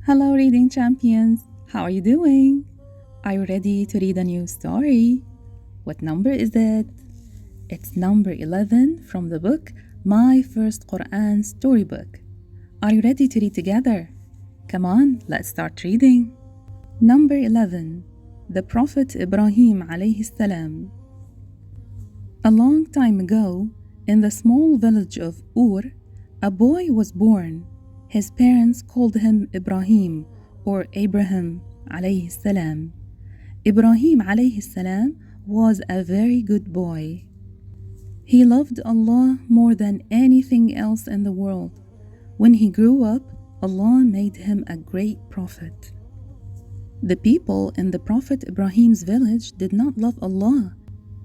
Hello, reading champions. How are you doing? Are you ready to read a new story? What number is it? It's number 11 from the book My First Qur'an Storybook. Are you ready to read together? Come on, let's start reading. Number 11. The Prophet Ibrahim alayhi salam. A long time ago, in the small village of Ur, a boy was born. His parents called him Ibrahim or Abraham alayhi salam. Ibrahim alayhi salam was a very good boy. He loved Allah more than anything else in the world. When he grew up, Allah made him a great prophet. The people in the Prophet Ibrahim's village did not love Allah.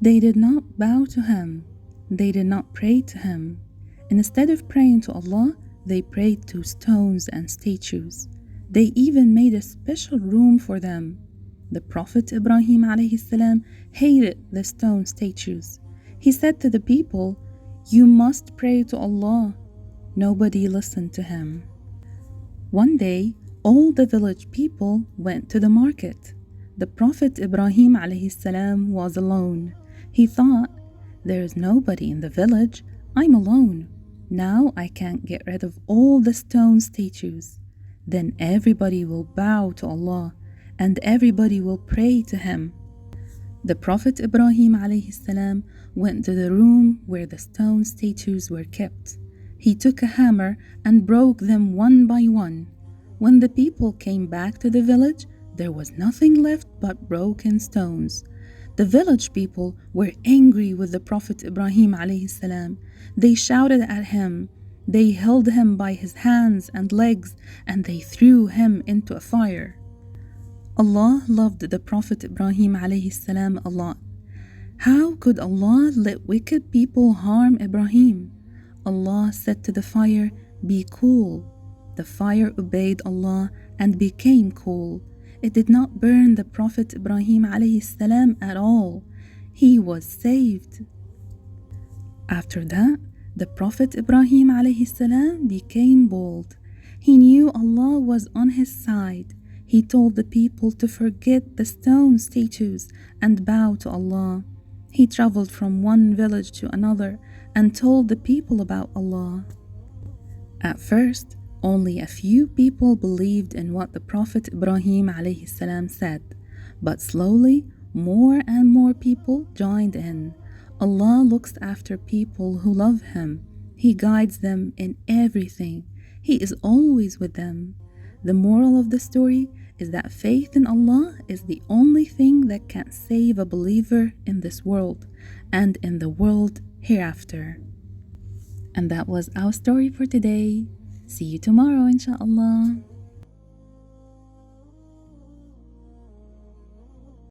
They did not bow to him. They did not pray to him. Instead of praying to Allah, they prayed to stones and statues. They even made a special room for them. The Prophet Ibrahim alayhi salam hated the stone statues. He said to the people, "You must pray to Allah." Nobody listened to him. One day, all the village people went to the market. The Prophet Ibrahim alayhi salam was alone. He thought, "There is nobody in the village. I'm alone. Now I can't get rid of all the stone statues. Then everybody will bow to Allah and everybody will pray to him." The Prophet Ibrahim alayhi salam went to the room where the stone statues were kept. He took a hammer and broke them one by one. When the people came back to the village, there was nothing left but broken stones. The village people were angry with the Prophet Ibrahim alayhi salam. They shouted at him. They held him by his hands and legs and they threw him into a fire. Allah loved the Prophet Ibrahim alayhi salam a lot. How could Allah let wicked people harm Ibrahim? Allah said to the fire, "Be cool." The fire obeyed Allah and became cool. It did not burn the Prophet Ibrahim alayhi salam at all. He was saved. After that, the Prophet Ibrahim alayhi salam became bold. He knew Allah was on his side. He told the people to forget the stone statues and bow to Allah. He traveled from one village to another and told the people about Allah. At first, only a few people believed in what the Prophet Ibrahim alayhi salam said, but slowly more and more people joined in. Allah looks after people who love Him. He guides them in everything. He is always with them. The moral of the story is that faith in Allah is the only thing that can save a believer in this world and in the world hereafter. And that was our story for today. See you tomorrow, inshallah.